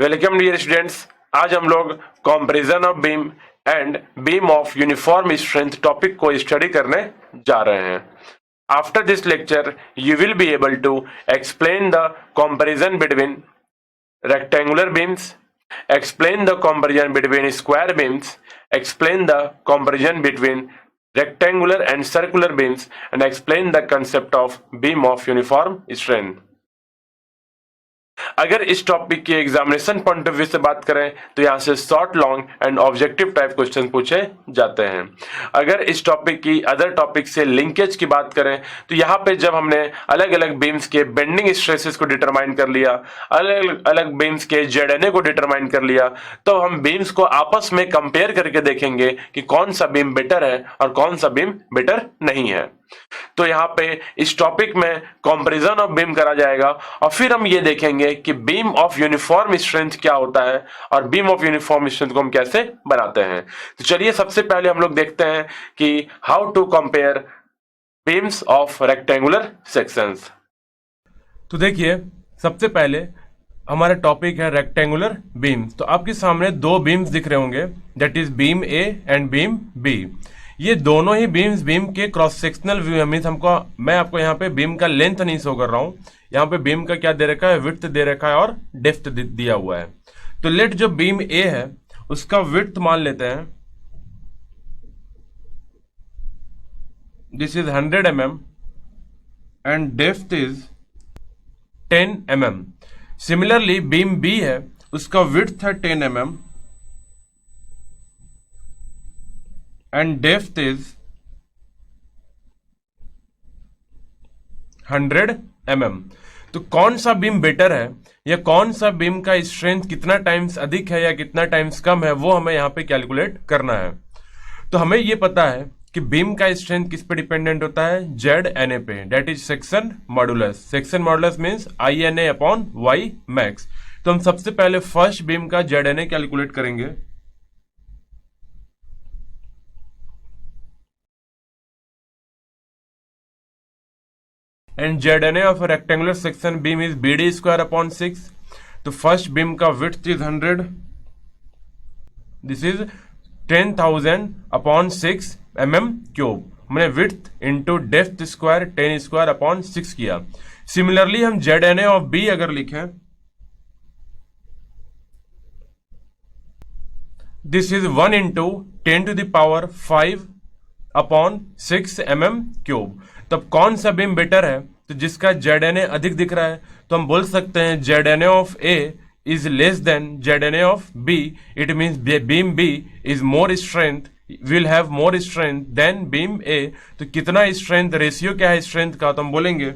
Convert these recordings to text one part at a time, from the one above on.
Welcome dear students. आज हम लोग comparison of beam and beam of uniform strength topic को स्टडी करने जा रहे हैं। After this lecture you will be able to explain the comparison between rectangular beams, explain the comparison between square beams, explain the comparison between rectangular and circular beams, and explain the concept of beam of uniform strength. अगर इस topic की examination point of view से बात करें तो यहाँ से short, long and objective type question पूछे जाते हैं। अगर इस टॉपिक की अदर टॉपिक से लिंकेज की बात करें तो यहाँ पे जब हमने अलग अलग बीम्स के बेंडिंग स्ट्रेसेस को डिटरमाइन कर लिया, अलग अलग बीम्स के जेडएनए को डिटरमाइन कर लिया, तो हम बीम्स को आपस में कंपेयर करके देखेंगे कि कौन सा बीम बेटर है और कौन सा बीम बेटर नहीं है। तो यहाँ पे इस टॉपिक में कंपैरिजन ऑफ बीम करा जाएगा और फिर हम ये देखेंगे कि बीम ऑफ यूनिफॉर्म स्ट्रेंथ क्या होता है और बीम ऑफ यूनिफॉर्म स्ट्रेंथ को हम कैसे बनाते हैं। तो चलिए सबसे पहले हम लोग देखते हैं कि how to compare beams of rectangular sections. तो देखिए सबसे पहले हमारा टॉपिक है रेक्टेंगुलर बीम्स। तो आपके सामने दो बीम्स दिख रहे होंगे, that is beam A and beam B. ये दोनों ही बीम्स बीम के क्रॉस सेक्शनल व्यू है। मीन्स मैं आपको यहाँ पे बीम का लेंथ नहीं शो कर रहा हूँ, यहाँ पे बीम का क्या दे रखा है, विड्थ दे रखा है और डेप्थ दिया हुआ है। तो लेट जो बीम ए है उसका विड्थ मान लेते हैं, this is 100 mm and depth is 10 mm। Similarly beam B है, उसका विड्थ है 10 mm and depth is 100 mm। तो कौन सा बीम बेटर है या कौन सा बीम का स्ट्रेंथ कितना टाइम्स अधिक है या कितना टाइम्स कम है, वो हमें यहाँ पे कैलकुलेट करना है। तो हमें ये पता है कि बीम का स्ट्रेंथ किस पे डिपेंडेंट होता है, जेड एन ए पे, that is section modulus. Section modulus means I N A upon Y max. तो हम सबसे पहले फर्स्ट बीम का जेड एन ए कैलकुलेट करेंगे। And ZNA of a rectangular section beam is BD square upon 6. तो first beam का width is 100. This is 10,000 upon 6 mm cube. हमने width into depth square 10 square upon 6 किया। Similarly हम ZNA of B अगर लिखें, this is 1 into 10 to the power 5 upon 6 mm cube. तब कौन सा बीम बेटर है, तो जिसका जेडएनए अधिक दिख रहा है तो हम बोल सकते हैं Z N A of A is less than Z N A of B. It means beam B is more strength, will have more strength than beam A. तो कितना स्ट्रेंथ, रेशियो क्या है स्ट्रेंथ का, तो हम बोलेंगे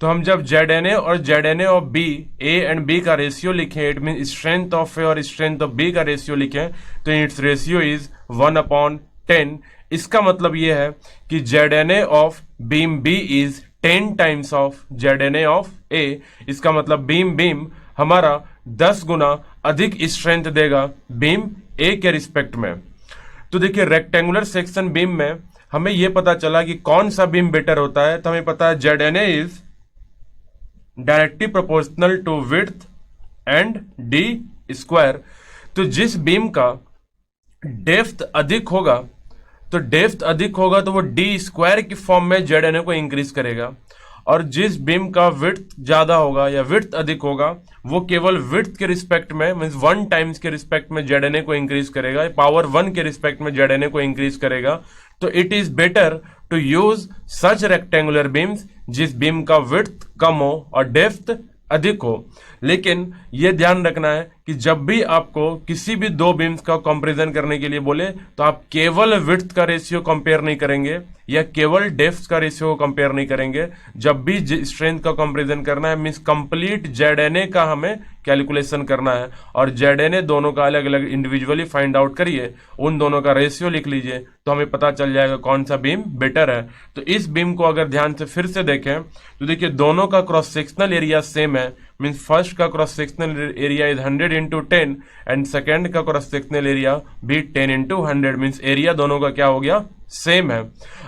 तो हम जब ZNA और ZNA of B, A and B का रेशियो लिखें, it mean strength of A और स्ट्रेंथ ऑफ बी का रेशियो लिखें, तो इट्स रेशियो इज 1/10। इसका मतलब ये है कि ZNA of beam B is 10 times of ZNA of A. इसका मतलब बीम हमारा 10 गुना अधिक स्ट्रेंथ देगा बीम ए के रिस्पेक्ट में। तो देखिए रेक्टेंगुलर सेक्शन बीम में हमें यह पता चला कि कौन सा बीम बेटर होता है। तो हमें पता है ZNA is directly proportional to width and D square. तो जिस बीम का डेप्थ अधिक होगा तो वो डी स्क्वायर की फॉर्म में जेडएनए को इंक्रीज करेगा, और जिस बीम का विड्थ ज्यादा होगा या विड्थ अधिक होगा वो केवल विड्थ के रिस्पेक्ट में मींस 1 टाइम्स के रिस्पेक्ट में जेडएनए को इंक्रीज करेगा, पावर 1 के रिस्पेक्ट में जेडएनए को इंक्रीज करेगा। तो it is better to use such rectangular beams जिस बीम का विड्थ कम हो और डेप्थ अधिक हो। लेकिन यह ध्यान रखना है कि जब भी आपको किसी भी दो बीम्स का कंपैरिजन करने के लिए बोले तो आप केवल विड्थ का रेशियो कंपेयर नहीं करेंगे या केवल डेप्थ का रेशियो कंपेयर नहीं करेंगे। जब भी स्ट्रेंथ का कंपैरिजन करना है मींस कंप्लीट जेडएनए का हमें कैलकुलेशन करना है, और जेडएनए दोनों का अलग अलग इंडिविजुअली फाइंड आउट करिए, उन दोनों का रेशियो लिख लीजिए, तो हमें पता चल जाएगा कौन सा बीम बेटर है। तो इस बीम को अगर ध्यान से फिर से देखें तो देखिए दोनों का क्रॉस सेक्शनल एरिया सेम है, मीन्स फर्स्ट का cross sectional area is 100 into 10 and second का क्रॉस सेक्शनल एरिया भी 10 इंटू 100, मीन्स एरिया दोनों का क्या हो गया, सेम है।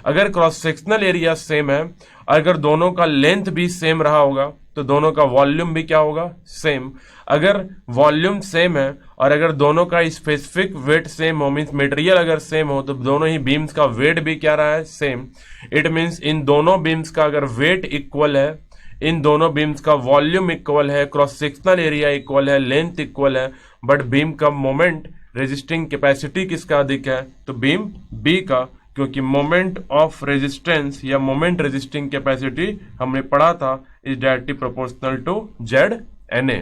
अगर क्रॉस सेक्शनल एरिया सेम है, अगर दोनों का लेंथ भी सेम रहा होगा तो दोनों का वॉल्यूम भी क्या होगा, सेम। अगर वॉल्यूम सेम है और अगर दोनों का स्पेसिफिक वेट सेम हो, मीन्स मटेरियल अगर सेम हो, तो दोनों ही बीम्स का वेट भी क्या रहा है, सेम। इट मीन्स इन दोनों बीम्स का अगर वेट इक्वल है, इन दोनों बीम्स का वॉल्यूम इक्वल है, क्रॉस सेक्शनल एरिया इक्वल है, लेंथ इक्वल है, बट बीम का मोमेंट रेजिस्टिंग कैपेसिटी किसका अधिक है, तो बीम बी का, क्योंकि मोमेंट ऑफ रेजिस्टेंस या मोमेंट रेजिस्टिंग कैपेसिटी हमने पढ़ा था is directly proportional to Z N A.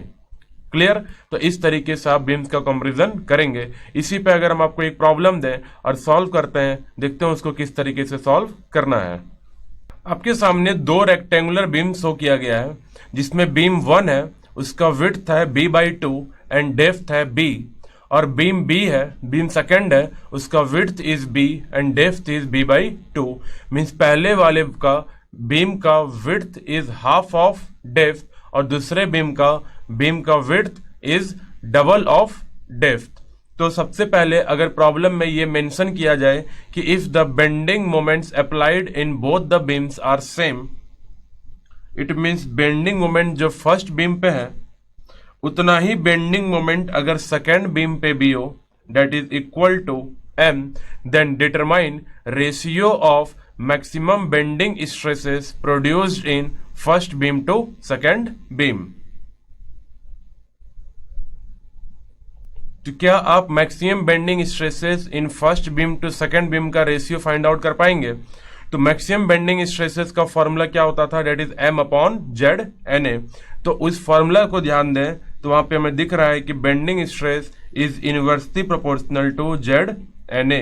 Clear? तो इस तरीके से आप बीम्स का कंपैरिजन करेंगे। इसी पे अगर हम आपको एक प्रॉब्लम दें और सॉल्व करते हैं, देखते हैं उसको किस तरीके से सॉल्व करना है। आपके सामने दो रेक्टेंगुलर बीम शो किया गया है, जिसमें बीम 1 है, उसका विड्थ है b/2 एंड डेप्थ है b, और बीम बी है, बीम सेकंड है, उसका width is b and depth is b/2, means पहले वाले का बीम का width is half of depth और दूसरे बीम का width is double of depth. तो सबसे पहले अगर प्रॉब्लम में ये मेंशन किया जाए कि if the bending moments applied in both the beams are same, it means bending moment जो फर्स्ट बीम पे है उतना ही बेंडिंग मोमेंट अगर सेकेंड बीम पे भी हो, that is equal to m, then determine ratio of maximum bending stresses produced in first beam to second beam. तो क्या आप maximum bending stresses in first beam to second beam का ratio find out कर पाएंगे? तो maximum bending stresses का formula क्या होता था, दैट इज m/ZNA। तो उस फॉर्मूला को ध्यान दें तो वहां पे हमें दिख रहा है कि bending stress is inversely proportional to ZNA।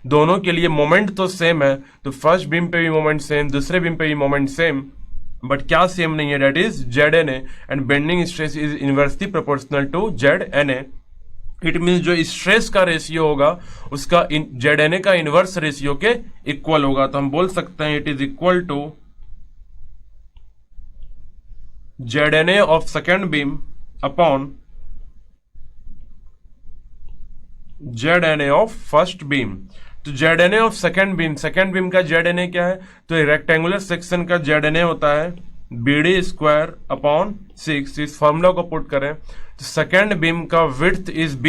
दोनों के लिए मोमेंट तो सेम है, तो फर्स्ट बीम पे भी मोमेंट सेम, दूसरे बीम पे भी मोमेंट सेम, बट क्या सेम नहीं है, that is ZNA, and bending stress is inversely proportional to ZNA। It means जो स्ट्रेस का रेशियो होगा उसका ZNA का इनवर्स रेशियो के इक्वल होगा। तो हम बोल सकते हैं it is equal to ZNA of second beam upon ZNA of first beam. तो ZNA ऑफ सेकेंड बीम का ZNA क्या है, तो रेक्टेंगुलर सेक्शन का ZNA होता है BD² अपॉन 6। इस फॉर्मूला को पुट करें तो सेकेंड बीम का width is b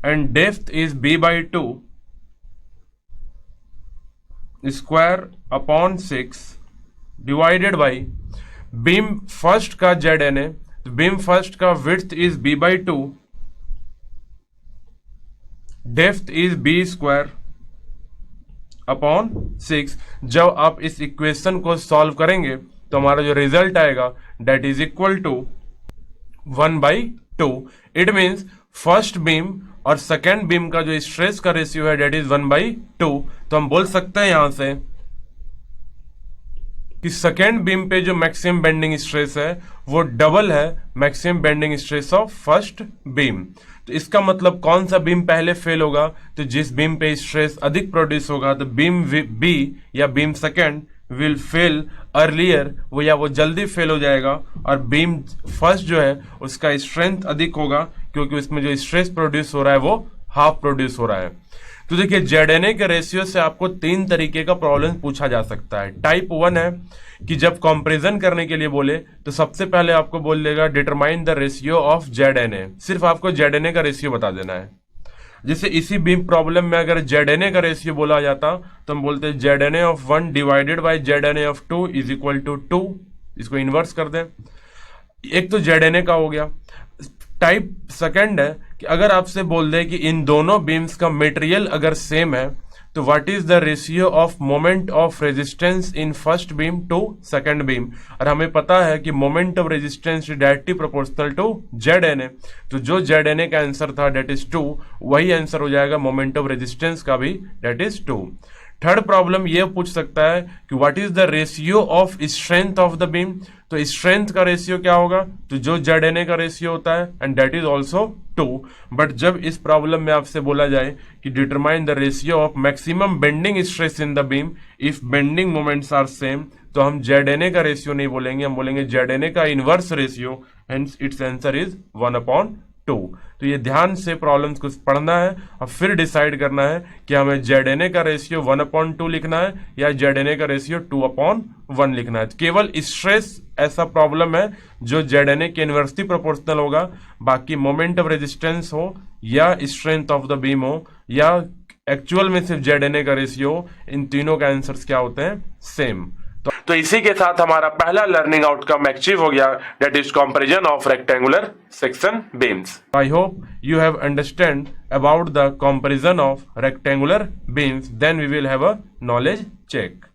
and depth is b/2 square upon 6 divided by beam first का ZNA, तो बीम फर्स्ट का width is b/2, depth is b² upon 6। जब आप इस इक्वेशन को सॉल्व करेंगे तो हमारा जो रिजल्ट आएगा that is equal to 1/2। It means first beam और सेकेंड बीम का जो स्ट्रेस का रेशियो है दैट इज 1/2। तो हम बोल सकते हैं यहां से कि सेकेंड बीम पे जो मैक्सिमम बेंडिंग स्ट्रेस है वो डबल है maximum bending stress of first beam. तो इसका मतलब कौन सा बीम पहले फेल होगा, तो जिस बीम पे स्ट्रेस अधिक प्रोड्यूस होगा, तो बीम बी या beam second will fail earlier, वो जल्दी फेल हो जाएगा, और बीम फर्स्ट जो है उसका स्ट्रेंथ अधिक होगा क्योंकि उसमें जो स्ट्रेस प्रोड्यूस हो रहा है वो हाफ प्रोड्यूस हो रहा है। तो देखिए ZNA के रेशियो से आपको 3 तरीके का प्रॉब्लम पूछा जा सकता है। टाइप 1 है कि जब कंपैरिजन करने के लिए बोले तो सबसे पहले आपको बोल देगा determine the ratio of ZNA, सिर्फ आपको ZNA का रेशियो बता देना है। जैसे इसी बीम प्रॉब्लम में अगर ZNA का रेशियो बोला जाता तो हम बोलते हैं ZNA of 1 divided by ZNA of 2 is equal to 2। इसको इन्वर्स कर दें, एक तो ZNA का हो गया। टाइप सेकंड है कि अगर आपसे बोल दे कि इन दोनों बीम्स का मटेरियल अगर सेम है तो what is the ratio of moment of resistance in first beam to second beam, और हमें पता है कि moment of resistance directly proportional to ZNA। तो जो ZNA का आंसर था डेट इज 2, वही आंसर हो जाएगा मोमेंट ऑफ रेजिस्टेंस का भी, डेट इज 2। थर्ड प्रॉब्लम ये पूछ सकता है कि what is the ratio of strength of the beam, तो स्ट्रेंथ का रेशियो क्या होगा, तो जो ZNA का रेशियो होता है and that is also 2। But जब इस प्रॉब्लम में आपसे बोला जाए कि determine the ratio of maximum bending stress in the beam if bending moments are same, तो हम ZNA का रेशियो नहीं बोलेंगे, हम बोलेंगे ZNA का inverse ratio, hence it's answer is 1/2। तो ये ध्यान से प्रॉब्लम्स को पढ़ना है और फिर डिसाइड करना है कि हमें ZNA का रेशियो 1/2 लिखना है या ZNA का रेशियो 2/1 लिखना है। केवल स्ट्रेस ऐसा प्रॉब्लम है जो ZNA के इनवर्सली प्रोपोर्शनल होगा, बाकी मोमेंट ऑफ रेजिस्टेंस हो या स्ट्रेंथ ऑफ द बीम हो या एक्चुअल में सिर्फ ZNA का रेशियो, इन तीनों का आंसर्स क्या होते हैं, सेम। तो इसी के साथ हमारा पहला लर्निंग आउटकम अचीव हो गया, that is comparison of rectangular section beams. I hope you have understand about the comparison of rectangular beams. Then we will have a knowledge check.